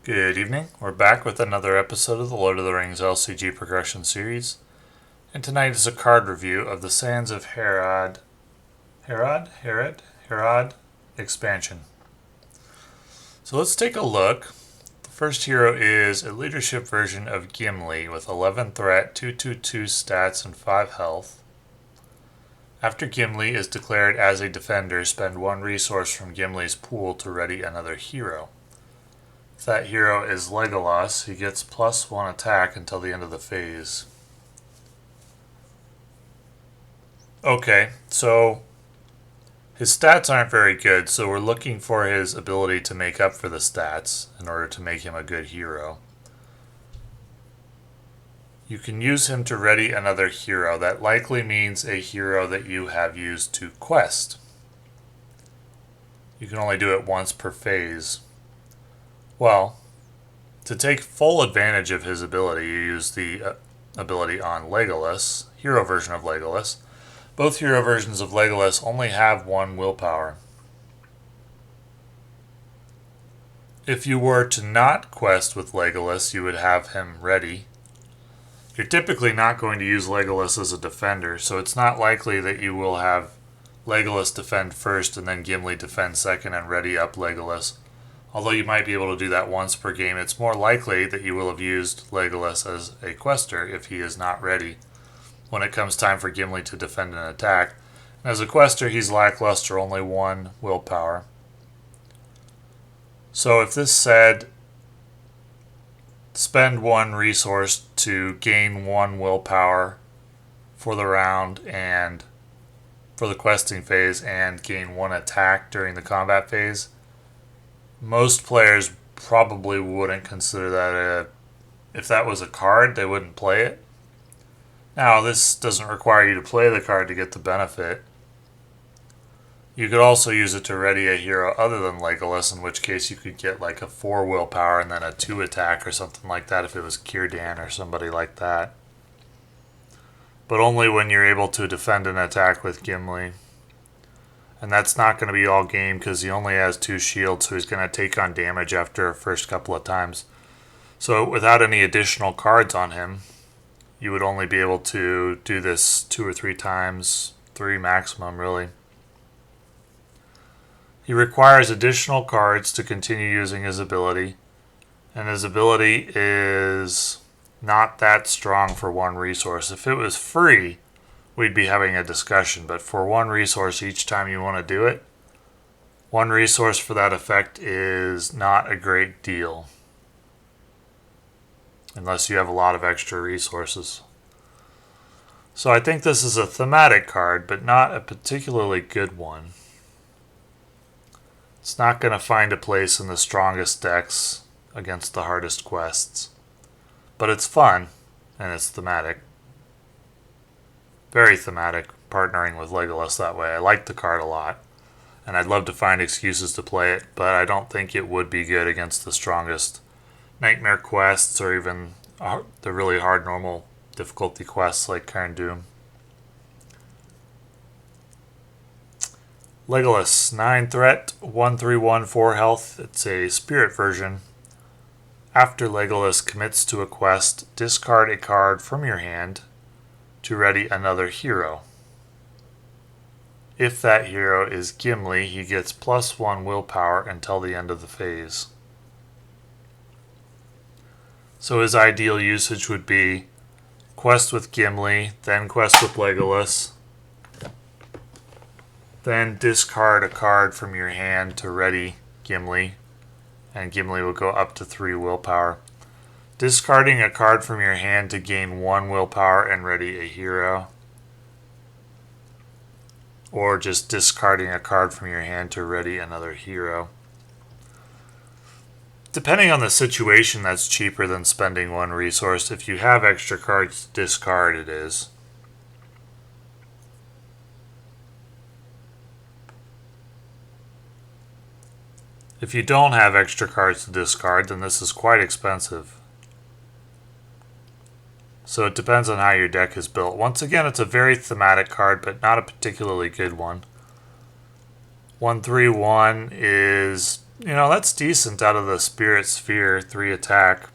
Good evening. We're back with another episode of the Lord of the Rings LCG Progression Series, and tonight is a card review of the Sands of Harad expansion. So let's take a look. The first hero is a leadership version of Gimli with 11 threat, 2/2/2 stats, and 5 health. After Gimli is declared as a defender, spend 1 resource from Gimli's pool to ready another hero. If that hero is Legolas, he gets +1 attack until the end of the phase. Okay, so his stats aren't very good, so we're looking for his ability to make up for the stats in order to make him a good hero. You can use him to ready another hero. That likely means a hero that you have used to quest. You can only do it once per phase. Well, to take full advantage of his ability, you use the ability on Legolas, hero version of Legolas. Both hero versions of Legolas only have 1 willpower. If you were to not quest with Legolas, you would have him ready. You're typically not going to use Legolas as a defender, so it's not likely that you will have Legolas defend first and then Gimli defend second and ready up Legolas. Although you might be able to do that once per game, it's more likely that you will have used Legolas as a quester if he is not ready when it comes time for Gimli to defend an attack. And as a quester, he's lackluster, only 1 willpower. So if this said, spend 1 resource to gain 1 willpower for the round and for the questing phase and gain 1 attack during the combat phase, most players probably wouldn't consider that if that was a card, they wouldn't play it. Now, this doesn't require you to play the card to get the benefit. You could also use it to ready a hero other than Legolas, in which case you could get like a 4 willpower and then a 2 attack or something like that if it was Círdan or somebody like that. But only when you're able to defend an attack with Gimli. And that's not going to be all game because he only has 2 shields, so he's going to take on damage after the first couple of times. So without any additional cards on him, you would only be able to do this 2 or 3 times, 3 maximum really. He requires additional cards to continue using his ability, and his ability is not that strong for 1 resource. If it was free, we'd be having a discussion, but for 1 resource each time you want to do it, 1 resource for that effect is not a great deal. Unless you have a lot of extra resources. So I think this is a thematic card, but not a particularly good one. It's not going to find a place in the strongest decks against the hardest quests. But it's fun, and it's thematic. Very thematic, partnering with Legolas that way. I like the card a lot, and I'd love to find excuses to play it, but I don't think it would be good against the strongest nightmare quests or even the really hard normal difficulty quests like Cairn Doom. Legolas, 9 threat, 1/3/1 4 health. It's a spirit version. After Legolas commits to a quest, discard a card from your hand to ready another hero. If that hero is Gimli, he gets +1 willpower until the end of the phase. So his ideal usage would be quest with Gimli, then quest with Legolas, then discard a card from your hand to ready Gimli, and Gimli will go up to 3 willpower. Discarding a card from your hand to gain 1 willpower and ready a hero. Or just discarding a card from your hand to ready another hero. Depending on the situation, that's cheaper than spending 1 resource. If you have extra cards to discard, it is. If you don't have extra cards to discard, then this is quite expensive. So it depends on how your deck is built. Once again, it's a very thematic card, but not a particularly good one. 1/3/1 is you know, that's decent out of the Spirit Sphere, 3 attack.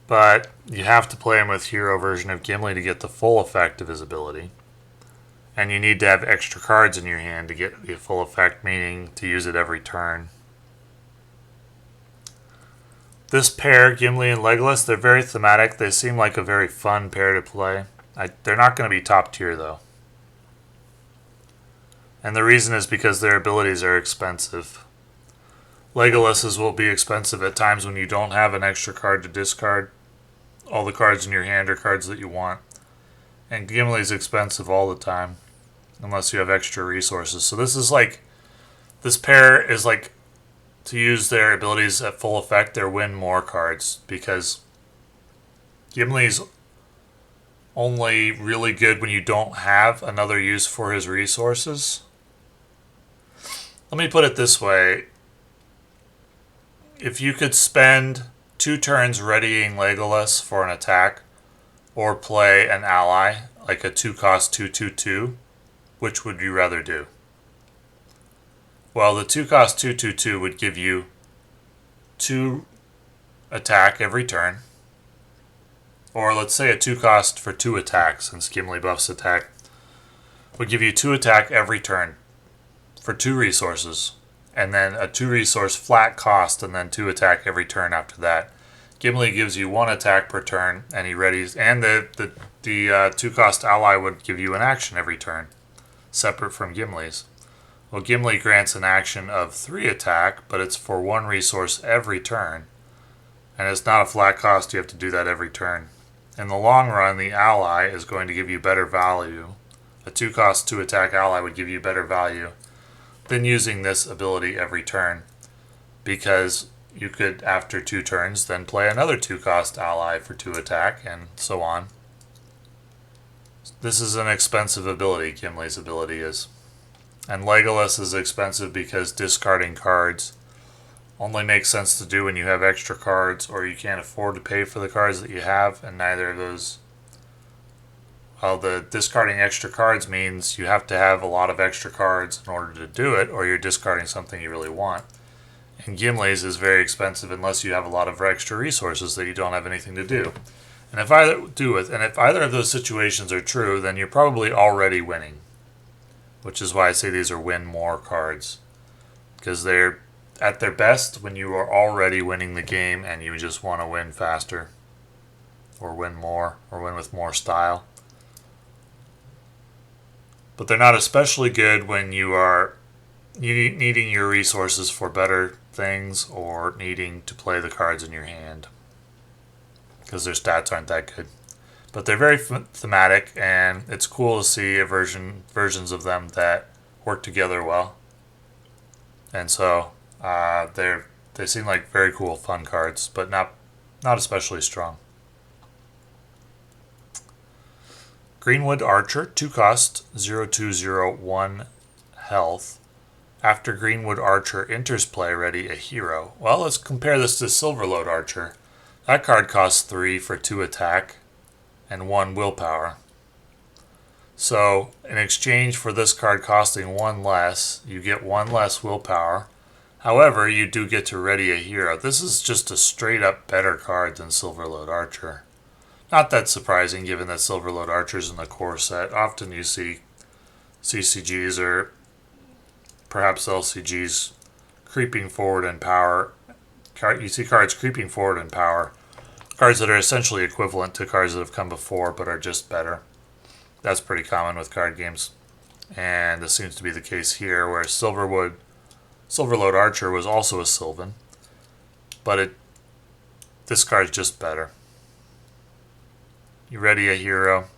But you have to play him with hero version of Gimli to get the full effect of his ability. And you need to have extra cards in your hand to get the full effect, meaning to use it every turn. This pair, Gimli and Legolas, they're very thematic. They seem like a very fun pair to play. They're not going to be top tier, though. And the reason is because their abilities are expensive. Legolas's will be expensive at times when you don't have an extra card to discard. All the cards in your hand are cards that you want. And Gimli's expensive all the time, unless you have extra resources. So this pair is like, to use their abilities at full effect, they're win more cards, because Gimli's only really good when you don't have another use for his resources. Let me put it this way. If you could spend 2 turns readying Legolas for an attack, or play an ally, like a 2-cost 2/2/2, which would you rather do? Well, the 2-cost 2/2/2 would give you 2 attack every turn. Or let's say a 2-cost for 2 attacks, since Gimli buffs attack, would give you 2 attack every turn for 2 resources. And then a 2 resource flat cost, and then 2 attack every turn after that. Gimli gives you 1 attack per turn, and he readies. And the 2-cost ally would give you an action every turn, separate from Gimli's. Well, Gimli grants an action of 3 attack, but it's for 1 resource every turn. And it's not a flat cost, you have to do that every turn. In the long run, the ally is going to give you better value. A 2-cost 2 attack ally would give you better value than using this ability every turn, because you could, after 2 turns, then play another 2-cost ally for 2 attack, and so on. This is an expensive ability, Gimli's ability is. And Legolas is expensive because discarding cards only makes sense to do when you have extra cards, or you can't afford to pay for the cards that you have, and neither of those. Well, the discarding extra cards means you have to have a lot of extra cards in order to do it, or you're discarding something you really want. And Gimli's is very expensive unless you have a lot of extra resources that you don't have anything to do. And if either of those situations are true, then you're probably already winning. Which is why I say these are win more cards. Because they're at their best when you are already winning the game and you just want to win faster. Or win more, or win with more style. But they're not especially good when you are needing your resources for better things, or needing to play the cards in your hand, because their stats aren't that good. But they're very thematic, and it's cool to see versions of them that work together well. And so they seem like very cool, fun cards, but not especially strong. Greenwood Archer, 2-cost, 0/2/0/1 health. After Greenwood Archer enters play, ready a hero. Well, let's compare this to Silverload Archer. That card costs 3 for 2 attack and 1 willpower. So, in exchange for this card costing 1 less, you get 1 less willpower. However, you do get to ready a hero. This is just a straight up better card than Silverload Archer. Not that surprising, given that Silverload Archer's in the core set. Often you see CCGs or perhaps LCGs creeping forward in power. You see cards creeping forward in power. Cards that are essentially equivalent to cards that have come before but are just better. That's pretty common with card games. And this seems to be the case here, where Silverload Archer was also a Sylvan. But this card's just better. You ready a hero.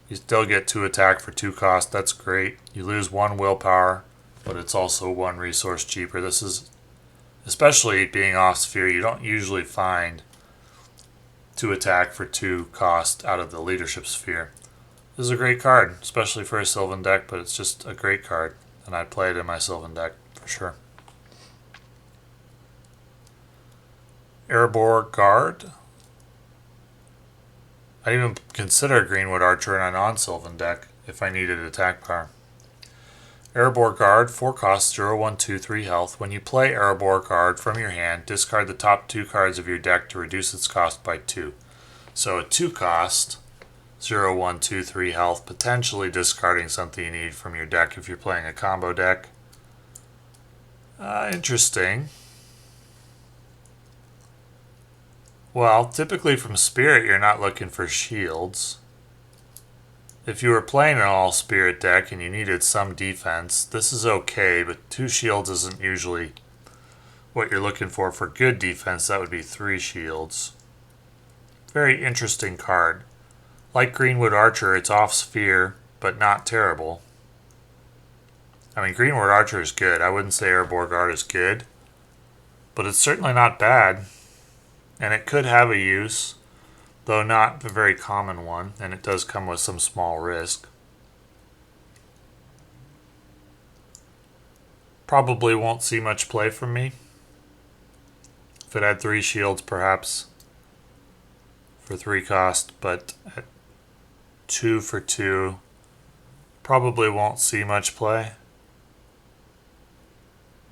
You still get 2 attack for 2 cost. That's great. You lose 1 willpower, but it's also 1 resource cheaper. This is, especially being off sphere, you don't usually find 2 attack for 2 cost out of the leadership sphere. This is a great card, especially for a Sylvan deck, but it's just a great card, and I'd play it in my Sylvan deck for sure. Erebor Guard. I'd even consider Greenwood Archer in a non-Sylvan deck. if I needed attack power. Erebor Guard, 4 cost, 0, 1, 2, 3 health. When you play Erebor Guard from your hand, discard the top 2 cards of your deck to reduce its cost by 2. So a 2 cost, 0, 1, 2, 3 health, potentially discarding something you need from your deck if you're playing a combo deck. Interesting. Well, typically from Spirit, you're not looking for shields. If you were playing an all-Spirit deck and you needed some defense, this is okay, but 2 shields isn't usually what you're looking for good defense. That would be 3 shields. Very interesting card. Like Greenwood Archer, it's off-sphere, but not terrible. I mean, Greenwood Archer is good. I wouldn't say Erebor Guard is good, but it's certainly not bad. And it could have a use, though not a very common one, and it does come with some small risk. Probably won't see much play from me. If it had 3 shields, perhaps, for 3 cost, but at 2 for 2, probably won't see much play.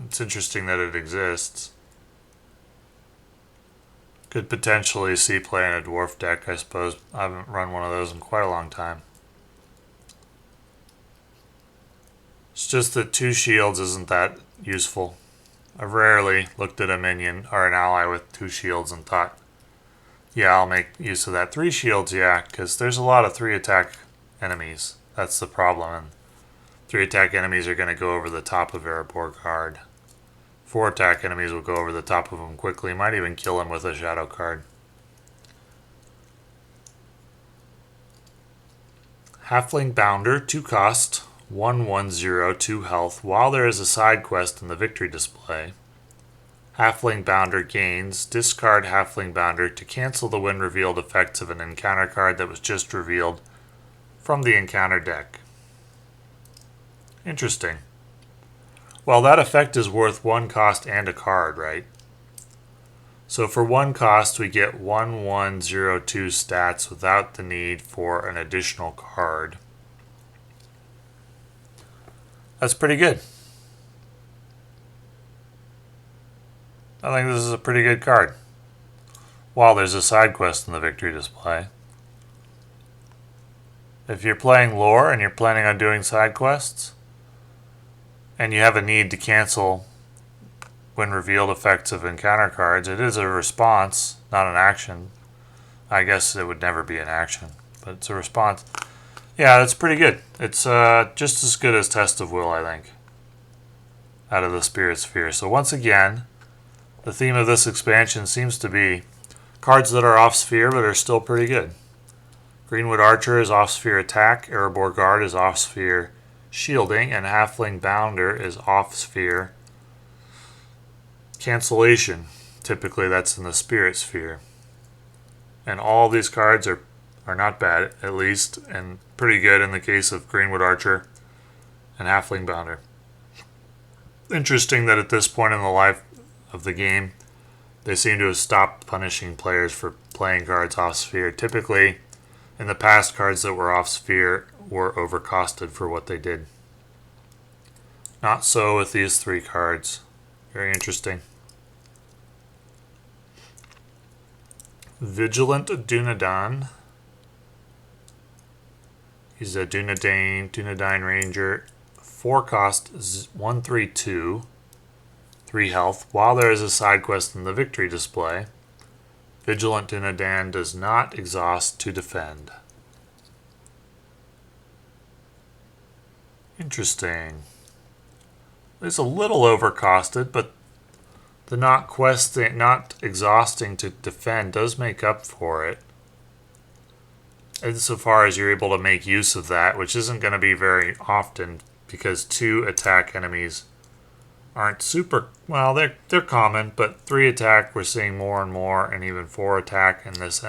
It's interesting that it exists. Could potentially see play in a dwarf deck, I suppose. I haven't run one of those in quite a long time. It's just that 2 shields isn't that useful. I've rarely looked at a minion or an ally with 2 shields and thought, yeah, I'll make use of that. 3 shields, yeah, because there's a lot of 3 attack enemies. That's the problem. And 3 attack enemies are going to go over the top of Erebor Guard. 4 attack enemies will go over the top of him quickly. Might even kill him with a shadow card. Halfling Bounder, 2 cost, 1, 1, 0, 2 health. While there is a side quest in the victory display, Halfling Bounder gains, discard Halfling Bounder to cancel the when revealed effects of an encounter card that was just revealed from the encounter deck. Interesting. Well, that effect is worth 1 cost and a card, right? So for 1 cost, we get 1, 1, 0, 2 stats without the need for an additional card. That's pretty good. I think this is a pretty good card. While there's a side quest in the victory display. If you're playing lore and you're planning on doing side quests, and you have a need to cancel when revealed effects of encounter cards, it is a response, not an action. I guess it would never be an action, but it's a response. Yeah, that's pretty good. It's just as good as Test of Will, I think, out of the Spirit Sphere. So once again, the theme of this expansion seems to be cards that are off-sphere but are still pretty good. Greenwood Archer is off-sphere attack, Erebor Guard is off-sphere shielding, and Halfling Bounder is off-sphere cancellation. Typically that's in the Spirit Sphere. And all these cards are not bad, at least, and pretty good in the case of Greenwood Archer and Halfling Bounder. Interesting that at this point in the life of the game, they seem to have stopped punishing players for playing cards off-sphere. Typically, in the past, cards that were off-sphere were overcosted for what they did. Not so with these 3 cards. Very interesting. Vigilant Dunedain. He's a Dunedain Ranger. 4 cost, 1, 3, 2. 3 health. While there is a side quest in the victory display, Vigilant Dunedain does not exhaust to defend. Interesting. It's a little overcosted, but the not exhausting to defend does make up for it. Insofar as you're able to make use of that, which isn't going to be very often because 2 attack enemies aren't super, well, they're common, but 3 attack we're seeing more and more, and even 4 attack in this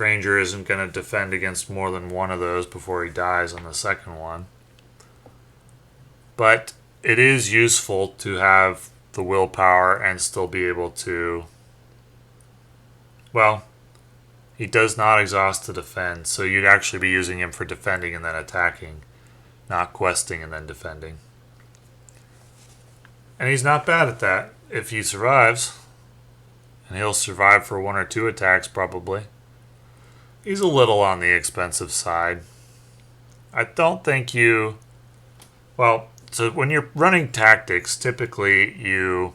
Ranger isn't going to defend against more than one of those before he dies on the second one. But it is useful to have the willpower and still be able to, well, He does not exhaust to defend, so you'd actually be using him for defending and then attacking, not questing and then defending. And he's not bad at that if he survives. And he'll survive for 1 or 2 attacks probably. He's a little on the expensive side. I don't think you... Well, so when you're running tactics, typically you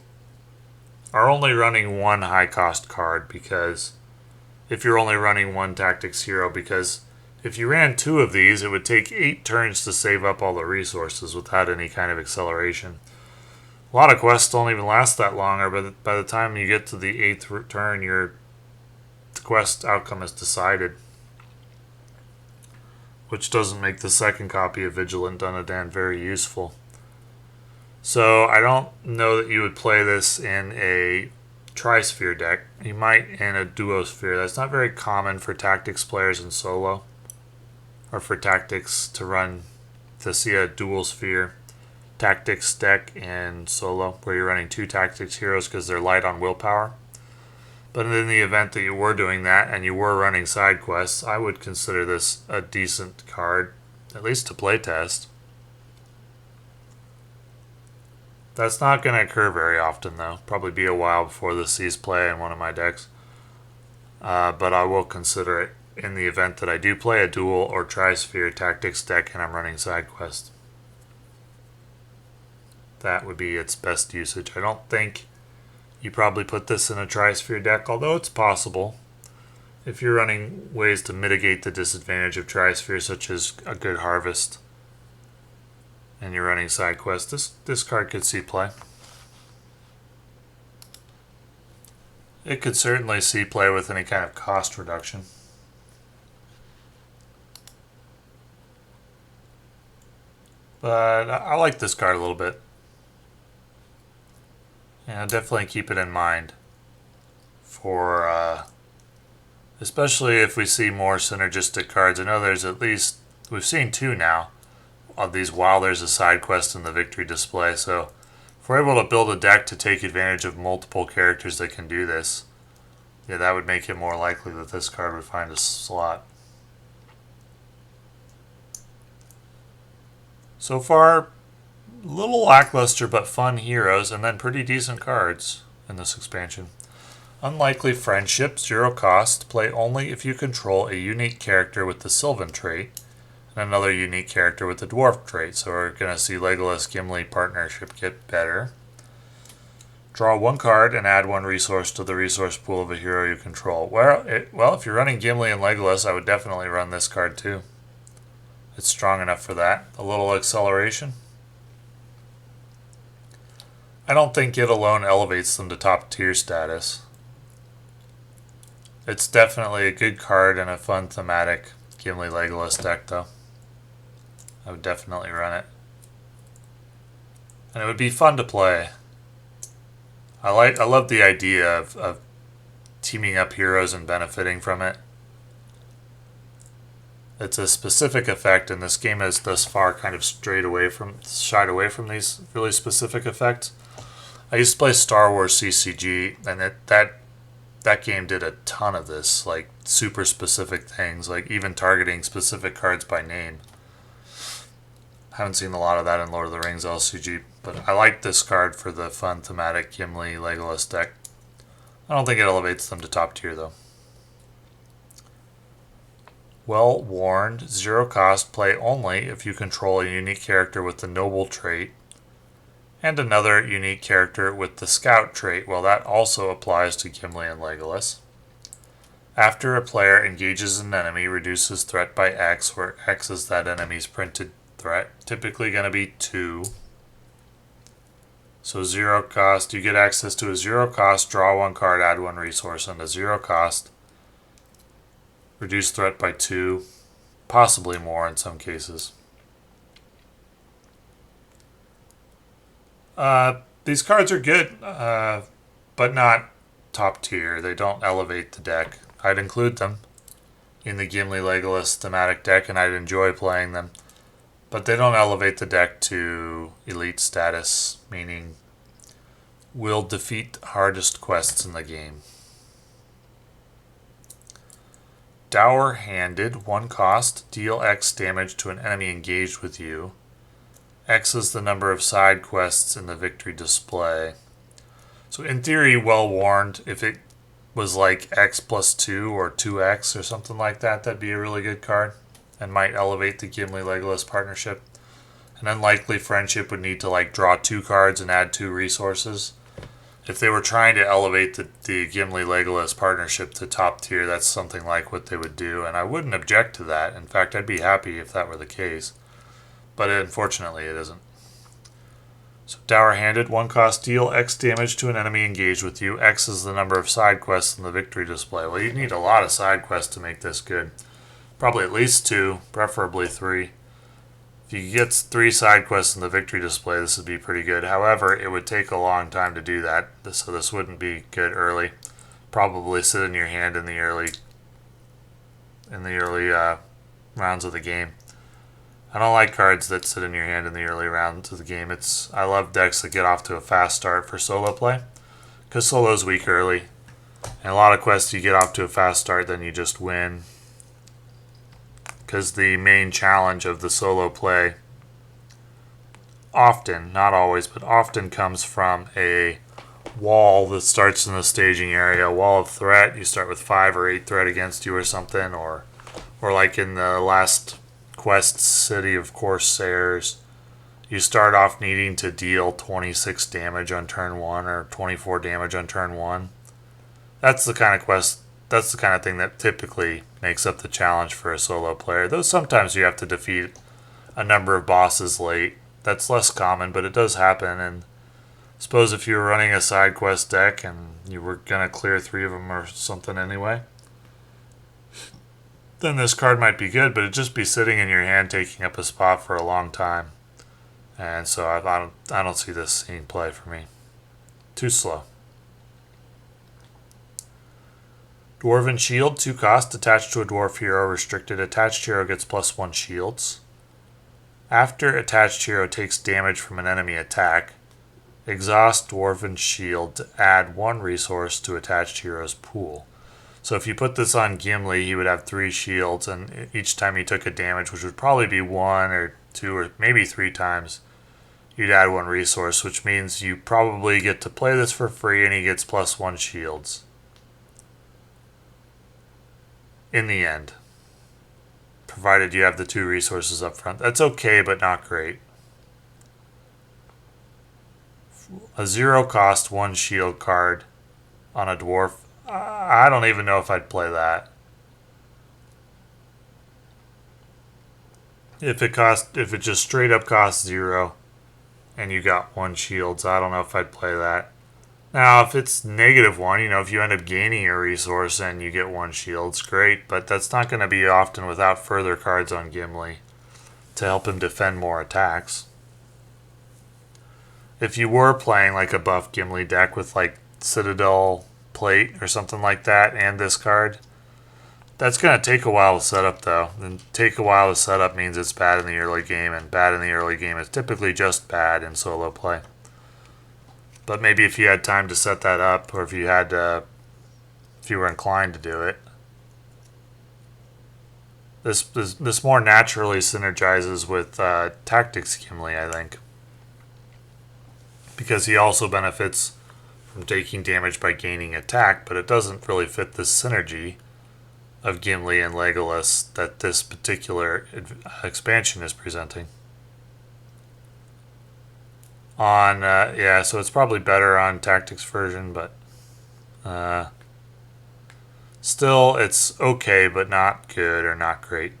are only running one high cost card, because if you're only running one tactics hero, because if you ran 2 of these, it would take 8 turns to save up all the resources without any kind of acceleration. A lot of quests don't even last that long, or by the time you get to the 8th turn, the quest outcome is decided. Which doesn't make the second copy of Vigilant Dunadan very useful. So I don't know that you would play this in a Tri-Sphere deck. You might in a Duosphere. That's not very common for tactics players in solo, or for tactics to see a dual sphere tactics deck in solo where you're running 2 tactics heroes because they're light on willpower. But in the event that you were doing that and you were running side quests, I would consider this a decent card, at least to playtest. That's not going to occur very often, though. Probably be a while before this sees play in one of my decks. But I will consider it in the event that I do play a dual or Tri-Sphere tactics deck and I'm running side quests. That would be its best usage. I don't think you probably put this in a Tri-Sphere deck, although it's possible. If you're running ways to mitigate the disadvantage of Tri-Sphere, such as a good harvest, and you're running side quests, this card could see play. It could certainly see play with any kind of cost reduction. But I like this card a little bit. Yeah, definitely keep it in mind for, especially if we see more synergistic cards. I know there's at least, we've seen 2 now of these while there's a side quest in the victory display. So if we're able to build a deck to take advantage of multiple characters that can do this, yeah, that would make it more likely that this card would find a slot. So far, a little lackluster but fun heroes, and then pretty decent cards in this expansion. Unlikely Friendship, 0 cost, play only if you control a unique character with the Sylvan trait, and another unique character with the Dwarf trait. So we're going to see Legolas-Gimli partnership get better. Draw 1 card and add 1 resource to the resource pool of a hero you control. Well, if you're running Gimli and Legolas, I would definitely run this card too. It's strong enough for that. A little acceleration. I don't think it alone elevates them to top tier status. It's definitely a good card and a fun thematic Gimli Legolas deck, though. I would definitely run it. And it would be fun to play. I love the idea of teaming up heroes and benefiting from it. It's a specific effect, and this game has thus far kind of shied away from these really specific effects. I used to play Star Wars CCG, and that game did a ton of this, like super specific things, like even targeting specific cards by name. I haven't seen a lot of that in Lord of the Rings LCG, but I like this card for the fun thematic Gimli Legolas deck. I don't think it elevates them to top tier, though. Well Warned, 0 cost, play only if you control a unique character with the Noble trait, and another unique character with the Scout trait. Well, that also applies to Gimli and Legolas. After a player engages an enemy, reduces threat by X, where X is that enemy's printed threat. Typically going to be 2. So 0 cost, you get access to a 0 cost, draw 1 card, add 1 resource, and a 0 cost, reduce threat by 2, possibly more in some cases. These cards are good, but not top tier. They don't elevate the deck. I'd include them in the Gimli Legolas thematic deck, and I'd enjoy playing them. But they don't elevate the deck to elite status, meaning will defeat hardest quests in the game. Dour-handed, 1 cost, deal X damage to an enemy engaged with you. X is the number of side quests in the victory display. So in theory, well warned, if it was like X plus 2 or 2X or something like that, that'd be a really good card and might elevate the Gimli-Legolas partnership. An unlikely friendship would need to like draw 2 cards and add 2 resources. If they were trying to elevate the Gimli-Legolas partnership to top tier, that's something like what they would do, and I wouldn't object to that. In fact, I'd be happy if that were the case. But unfortunately, it isn't. So Dour-handed, 1 cost, deal X damage to an enemy engaged with you. X is the number of side quests in the victory display. Well, you need a lot of side quests to make this good. Probably at least 2, preferably 3. If you get 3 side quests in the victory display, this would be pretty good. However, it would take a long time to do that, so this wouldn't be good early. Probably sit in your hand in the early rounds of the game. I don't like cards that sit in your hand in the early rounds of the game. I love decks that get off to a fast start for solo play, because solo's weak early. And a lot of quests you get off to a fast start, then you just win. Because the main challenge of the solo play often, not always, but often comes from a wall that starts in the staging area, a wall of threat. You start with 5 or 8 threat against you or something, or like in the last quest, City of Corsairs, you start off needing to deal 26 damage on turn 1 or 24 damage on turn 1. That's the kind of quest. That's the kind of thing that typically makes up the challenge for a solo player. Though sometimes you have to defeat a number of bosses late. That's less common, but it does happen. And suppose if you were running a side quest deck and you were going to clear 3 of them or something anyway, then this card might be good, but it'd just be sitting in your hand taking up a spot for a long time. And so I don't see this seeing play for me. Too slow. Dwarven Shield, 2 cost, attached to a dwarf hero, restricted. Attached hero gets +1 shields. After attached hero takes damage from an enemy attack, exhaust Dwarven Shield to add 1 resource to attached hero's pool. So if you put this on Gimli, he would have 3 shields, and each time he took a damage, which would probably be 1 or 2 or maybe 3 times, you'd add 1 resource, which means you probably get to play this for free, and he gets +1 shields. In the end, provided you have the 2 resources up front. That's okay, but not great. A 0 cost 1 shield card on a dwarf. I don't even know if I'd play that. If it just straight up costs 0 and you got 1 shields, I don't know if I'd play that. Now, if it's -1, if you end up gaining a resource and you get 1 shield, it's great, but that's not going to be often without further cards on Gimli to help him defend more attacks. If you were playing like a buff Gimli deck with like Citadel Plate or something like that and this card, that's going to take a while to set up though. And take a while to set up means it's bad in the early game, and bad in the early game is typically just bad in solo play. But maybe if you had time to set that up, or if you were inclined to do it, this more naturally synergizes with Tactics Gimli, I think, because he also benefits from taking damage by gaining attack, but it doesn't really fit the synergy of Gimli and Legolas that this particular expansion is presenting. So it's probably better on Tactics version, but still it's okay, but not good or not great.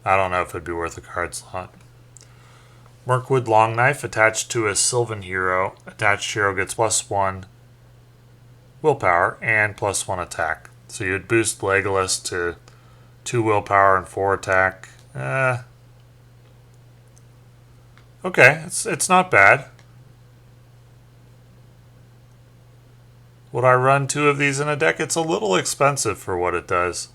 I don't know if it'd be worth a card slot. Mirkwood Longknife, attached to a Sylvan hero. Attached hero gets +1 willpower and +1 attack. So you'd boost Legolas to 2 willpower and 4 attack. Okay, it's not bad. Would I run 2 of these in a deck? It's a little expensive for what it does.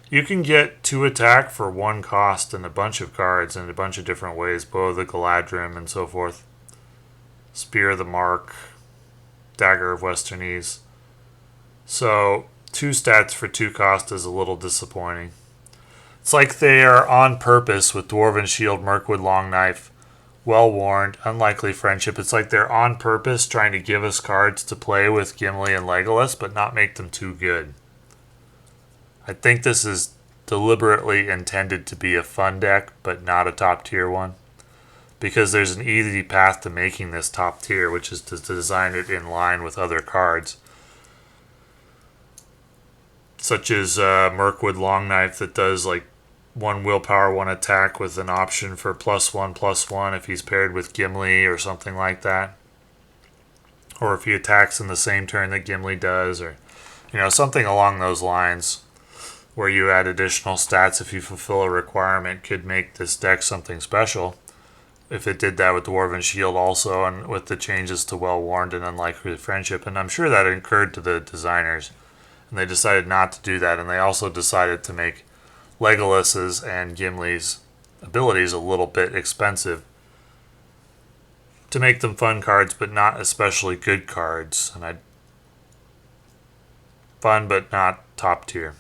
You can get 2 attack for 1 cost in a bunch of cards in a bunch of different ways. Bow of the Galadrim and so forth. Spear of the Mark. Dagger of Westernese. So 2 stats for 2 cost is a little disappointing. It's like they are on purpose with Dwarven Shield, Mirkwood Longknife, Well Warned, Unlikely Friendship. It's like they're on purpose trying to give us cards to play with Gimli and Legolas, but not make them too good. I think this is deliberately intended to be a fun deck, but not a top tier one. Because there's an easy path to making this top tier, which is to design it in line with other cards. Such as Mirkwood Longknife that does like 1 willpower, 1 attack with an option for +1/+1 if he's paired with Gimli or something like that. Or if he attacks in the same turn that Gimli does, or something along those lines, where you add additional stats if you fulfill a requirement, could make this deck something special. If it did that with Dwarven Shield also, and with the changes to Well Warned and Unlikely Friendship, and I'm sure that occurred to the designers, and they decided not to do that, and they also decided to make Legolas's and Gimli's abilities a little bit expensive to make them fun cards, but not especially good cards. And fun, but not top tier.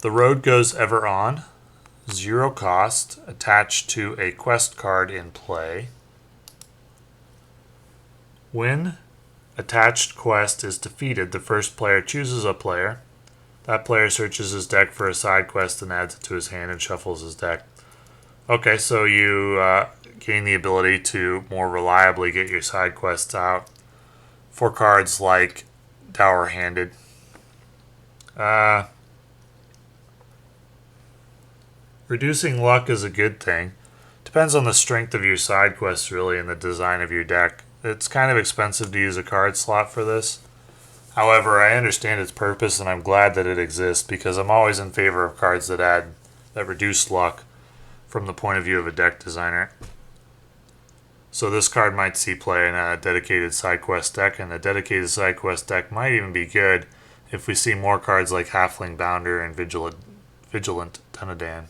The Road Goes Ever On, 0 cost, attached to a quest card in play. When attached quest is defeated, the first player chooses a player. That player searches his deck for a side quest and adds it to his hand and shuffles his deck. Okay, so you gain the ability to more reliably get your side quests out for cards like Dour Handed. Reducing luck is a good thing. Depends on the strength of your side quests, really, and the design of your deck. It's kind of expensive to use a card slot for this. However, I understand its purpose, and I'm glad that it exists, because I'm always in favor of cards that reduce luck from the point of view of a deck designer. So this card might see play in a dedicated side quest deck, and a dedicated side quest deck might even be good if we see more cards like Halfling Bounder and Vigilant Dunedain.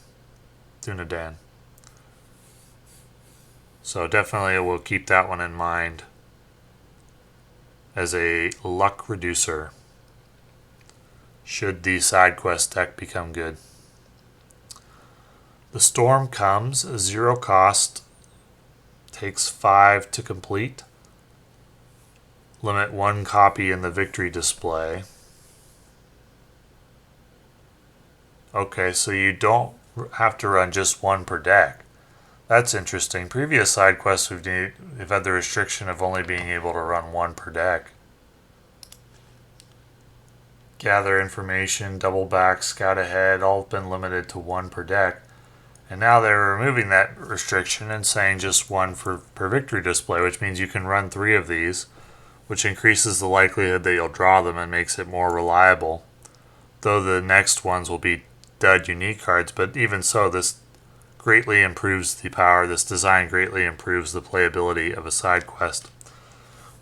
So definitely we'll keep that one in mind as a luck reducer should the side quest deck become good. The Storm Comes, 0 cost, takes 5 to complete. Limit 1 copy in the victory display. Okay, so you don't have to run just 1 per deck. That's interesting. Previous side quests we've had the restriction of only being able to run 1 per deck. Gather information, double back, scout ahead, all have been limited to 1 per deck. And now they're removing that restriction and saying just 1 per victory display, which means you can run 3 of these, which increases the likelihood that you'll draw them and makes it more reliable. Though the next ones will be dud unique cards, but even so, this greatly improves the power. This design greatly improves the playability of a side quest.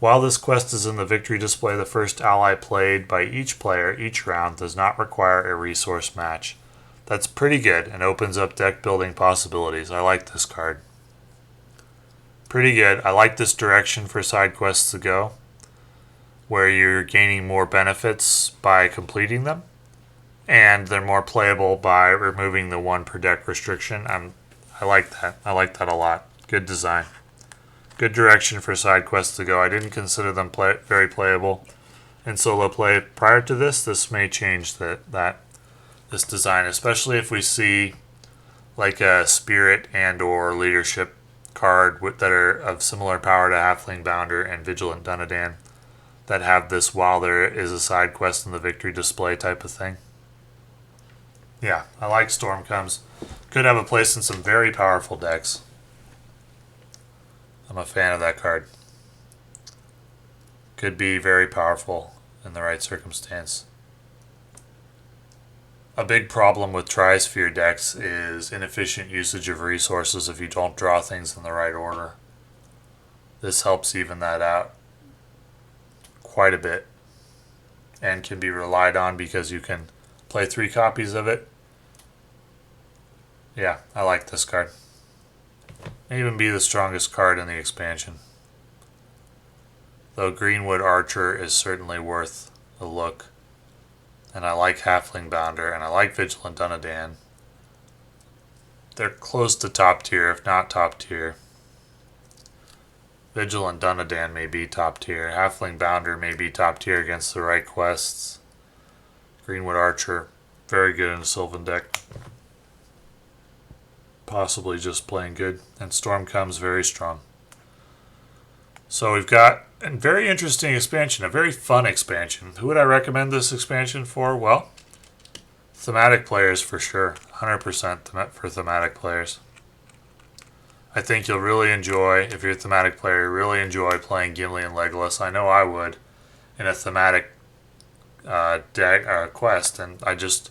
While this quest is in the victory display, the first ally played by each player each round does not require a resource match. That's pretty good and opens up deck building possibilities. I like this card. Pretty good. I like this direction for side quests to go, where you're gaining more benefits by completing them, and they're more playable by removing the 1 per deck restriction. I like that. I like that a lot. Good design. Good direction for side quests to go. I didn't consider them very playable in solo play prior to this. This may change this design, especially if we see like a Spirit and or Leadership card that are of similar power to Halfling Bounder and Vigilant Dunedain that have this while there is a side quest in the victory display type of thing. Yeah, I like Storm Comes. Could have a place in some very powerful decks. I'm a fan of that card. Could be very powerful in the right circumstance. A big problem with Trisphere decks is inefficient usage of resources if you don't draw things in the right order. This helps even that out quite a bit, and can be relied on because you can play 3 copies of it. Yeah, I like this card. May even be the strongest card in the expansion. Though Greenwood Archer is certainly worth a look. And I like Halfling Bounder, and I like Vigilant Dunedain. They're close to top tier, if not top tier. Vigilant Dunedain may be top tier. Halfling Bounder may be top tier against the right quests. Greenwood Archer, very good in a Sylvan deck. Possibly just playing good. And Storm comes very strong. So we've got a very interesting expansion, a very fun expansion. Who would I recommend this expansion for? Well, thematic players for sure. 100% for thematic players. I think you'll really enjoy, if you're a thematic player, really enjoy playing Gimli and Legolas. I know I would in a thematic quest, and I just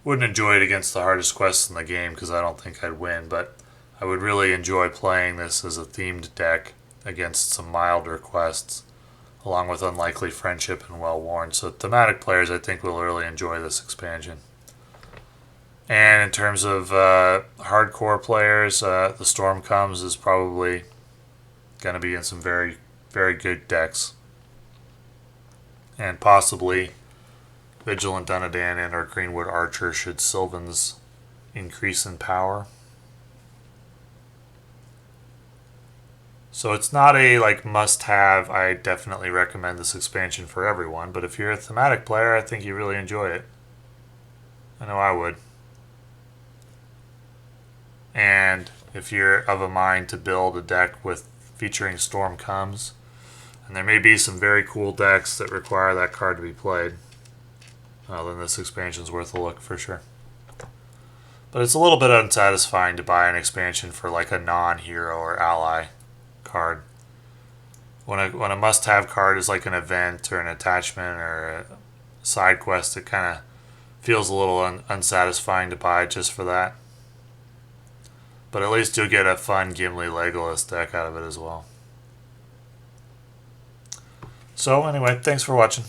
wouldn't enjoy it against the hardest quests in the game because I don't think I'd win, but I would really enjoy playing this as a themed deck against some milder quests, along with Unlikely Friendship and Well Worn. So thematic players, I think, will really enjoy this expansion. And in terms of hardcore players, the Storm Comes is probably going to be in some very, very good decks. And possibly Vigilant Dunedain and or Greenwood Archer should Sylvan's increase in power. So it's not a must-have. I definitely recommend this expansion for everyone. But if you're a thematic player, I think you really enjoy it. I know I would. And if you're of a mind to build a deck with featuring Storm Comes, and there may be some very cool decks that require that card to be played, then this expansion is worth a look for sure. But it's a little bit unsatisfying to buy an expansion for like a non-hero or ally card. When a must-have card is like an event or an attachment or a side quest, it kind of feels a little unsatisfying to buy just for that. But at least you'll get a fun Gimli Legolas deck out of it as well. So anyway, thanks for watching.